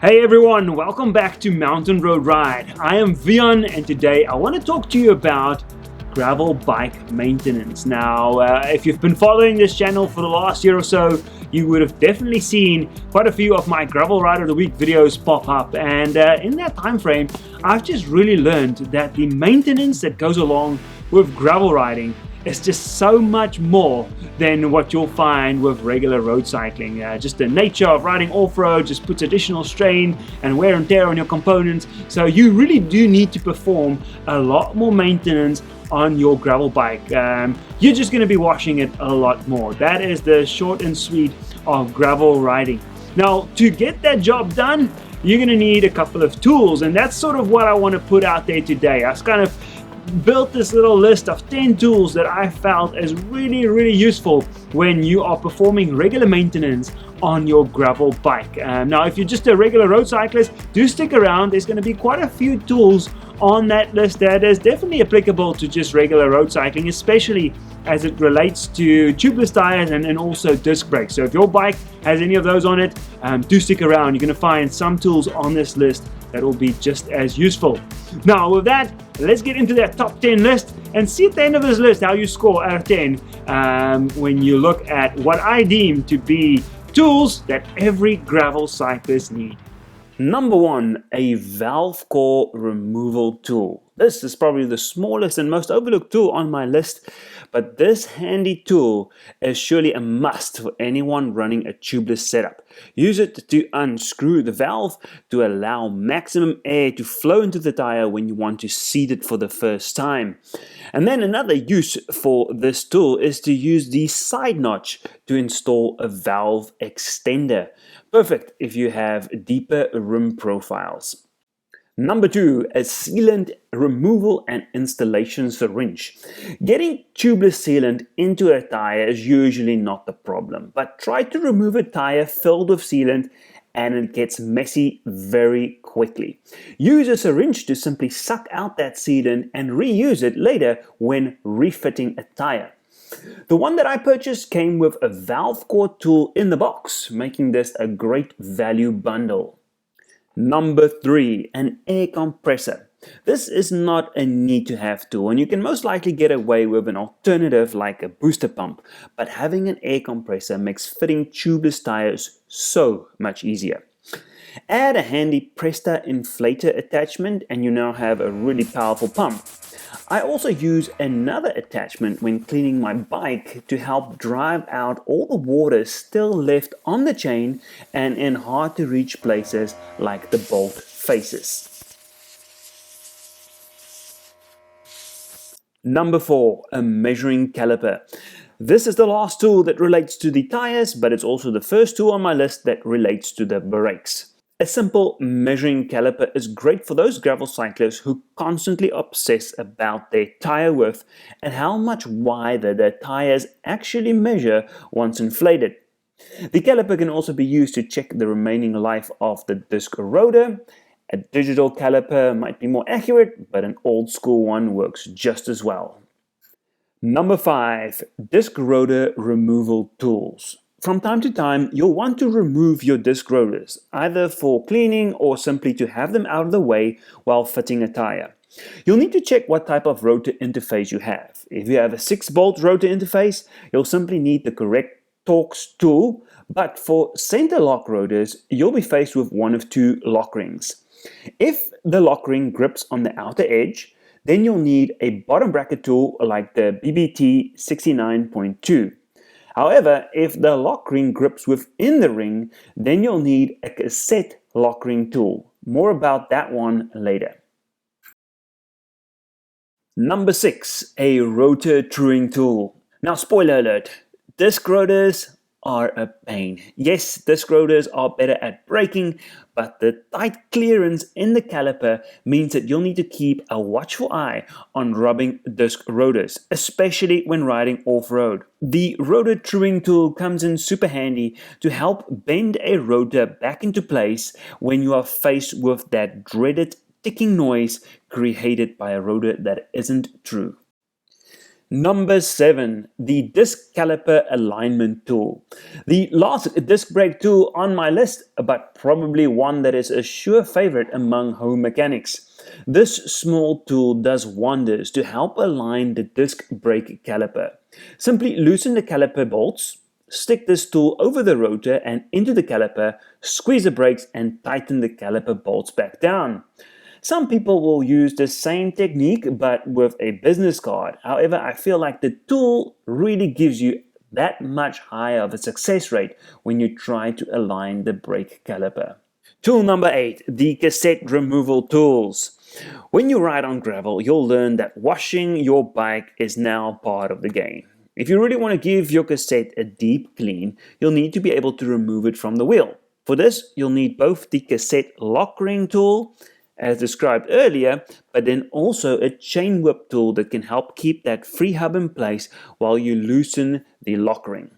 Hey everyone, welcome back to Mountain Road Ride. I am Vian and today I want to talk to you about gravel bike maintenance. Now, if you've been following this channel for the last year or so, you would have definitely seen quite a few of my Gravel Ride of the Week videos pop up, and in that time frame, I've just really learned that the maintenance that goes along with gravel riding is just so much more than what you'll find with regular road cycling. Just the nature of riding off-road just puts additional strain and wear and tear on your components, so you really do need to perform a lot more maintenance on your gravel bike. You're just going to be washing it a lot more. That is the short and sweet of gravel riding. Now, to get that job done, you're going to need a couple of tools, and that's sort of what I want to put out there today. I've kind of built this little list of 10 tools that I felt is really useful when you are performing regular maintenance on your gravel bike. Now, if you're just a regular road cyclist, do stick around. There's going to be quite a few tools on that list that is definitely applicable to just regular road cycling, especially as it relates to tubeless tires and also disc brakes. So if your bike has any of those on it, do stick around. You're going to find some tools on this list that will be just as useful. Now, with that, let's get into that top 10 list and see at the end of this list how you score out of 10 when you look at what I deem to be tools that every gravel cyclist needs. Number 1, a valve core removal tool. This is probably the smallest and most overlooked tool on my list, but this handy tool is surely a must for anyone running a tubeless setup. Use it to unscrew the valve to allow maximum air to flow into the tire when you want to seat it for the first time. And then another use for this tool is to use the side notch to install a valve extender. Perfect if you have deeper rim profiles. Number 2, a sealant removal and installation syringe. Getting tubeless sealant into a tire is usually not the problem, but try to remove a tire filled with sealant and it gets messy very quickly. Use a syringe to simply suck out that sealant and reuse it later when refitting a tire. The one that I purchased came with a valve core tool in the box, making this a great value bundle. Number 3, an air compressor. This is not a need-to-have tool, and you can most likely get away with an alternative like a booster pump, but having an air compressor makes fitting tubeless tires so much easier. Add a handy Presta inflator attachment and you now have a really powerful pump. I also use another attachment when cleaning my bike to help drive out all the water still left on the chain and in hard to reach places like the bolt faces. Number 4, a measuring caliper. This is the last tool that relates to the tires, but it's also the first tool on my list that relates to the brakes. A simple measuring caliper is great for those gravel cyclists who constantly obsess about their tire width and how much wider their tires actually measure once inflated. The caliper can also be used to check the remaining life of the disc rotor. A digital caliper might be more accurate, but an old school one works just as well. Number 5, disc rotor removal tools. From time to time, you'll want to remove your disc rotors, either for cleaning or simply to have them out of the way while fitting a tire. You'll need to check what type of rotor interface you have. If you have a 6-bolt rotor interface, you'll simply need the correct Torx tool, but for center lock rotors, you'll be faced with one of 2 lock rings. If the lock ring grips on the outer edge, then you'll need a bottom bracket tool like the BBT 69.2. However, if the lock ring grips within the ring, then you'll need a cassette lock ring tool. More about that one later. Number 6, a rotor truing tool. Now, spoiler alert, disc rotors are a pain. Yes, disc rotors are better at braking, but the tight clearance in the caliper means that you'll need to keep a watchful eye on rubbing disc rotors, especially when riding off-road. The rotor truing tool comes in super handy to help bend a rotor back into place when you are faced with that dreaded ticking noise created by a rotor that isn't true. Number 7, the disc caliper alignment tool. The last disc brake tool on my list, but probably one that is a sure favorite among home mechanics. This small tool does wonders to help align the disc brake caliper. Simply loosen the caliper bolts, stick this tool over the rotor and into the caliper, squeeze the brakes and tighten the caliper bolts back down. Some people will use the same technique but with a business card. However, I feel like the tool really gives you that much higher of a success rate when you try to align the brake caliper. Tool number 8, the cassette removal tools. When you ride on gravel, you'll learn that washing your bike is now part of the game. If you really want to give your cassette a deep clean, you'll need to be able to remove it from the wheel. For this, you'll need both the cassette lock ring tool, as described earlier, but then also a chain whip tool that can help keep that free hub in place while you loosen the lock ring.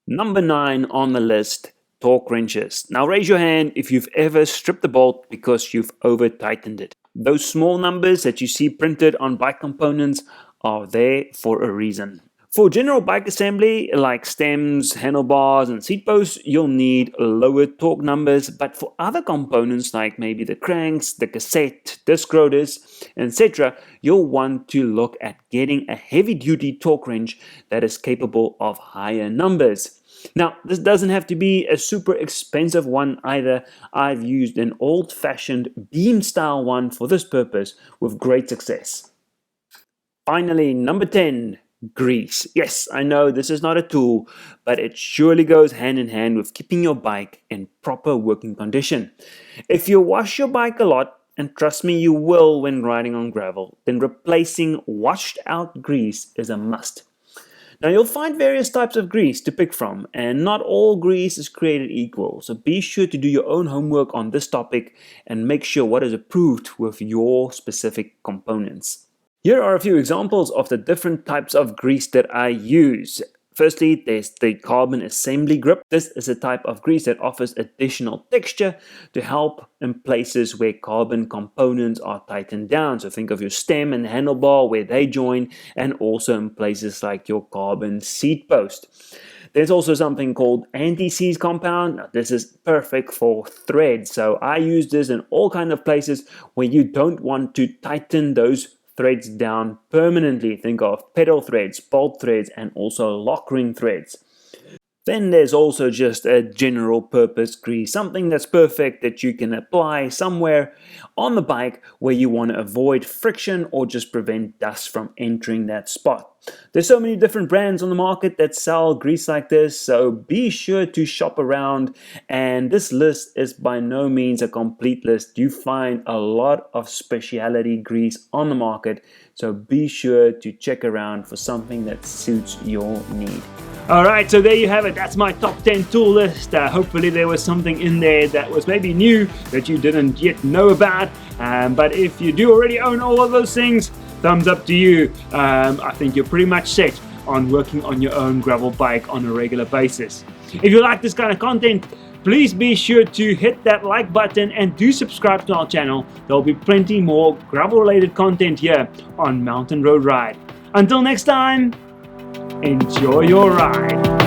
Number 9 on the list, torque wrenches. Now raise your hand if you've ever stripped a bolt because you've over tightened it. Those small numbers that you see printed on bike components are there for a reason. For general bike assembly like stems, handlebars and seat posts, you'll need lower torque numbers, but for other components like maybe the cranks, the cassette, disc rotors, etc., you'll want to look at getting a heavy-duty torque wrench that is capable of higher numbers. Now, this doesn't have to be a super expensive one either. I've used an old-fashioned beam-style one for this purpose with great success. Finally, number 10. Grease. Yes, I know this is not a tool, but it surely goes hand in hand with keeping your bike in proper working condition. If you wash your bike a lot, and trust me you will when riding on gravel, then replacing washed out grease is a must. Now you'll find various types of grease to pick from, and not all grease is created equal, so be sure to do your own homework on this topic and make sure what is approved with your specific components. Here are a few examples of the different types of grease that I use. Firstly, there's the carbon assembly grip. This is a type of grease that offers additional texture to help in places where carbon components are tightened down. So think of your stem and handlebar where they join, and also in places like your carbon seat post. There's also something called anti-seize compound. Now, this is perfect for threads. So I use this in all kinds of places where you don't want to tighten those threads down permanently. Think of pedal threads, bolt threads, and also lock ring threads. Then there's also just a general purpose grease, something that's perfect that you can apply somewhere on the bike where you want to avoid friction or just prevent dust from entering that spot. There's so many different brands on the market that sell grease like this, so be sure to shop around, and this list is by no means a complete list. You find a lot of specialty grease on the market, so be sure to check around for something that suits your need. Alright, so there you have it. That's my top 10 tool list. Hopefully there was something in there that was maybe new that you didn't yet know about. But if you do already own all of those things, thumbs up to you. I think you're pretty much set on working on your own gravel bike on a regular basis. If you like this kind of content, please be sure to hit that like button and do subscribe to our channel. There'll be plenty more gravel related content here on Mountain Road Ride. Until next time, enjoy your ride.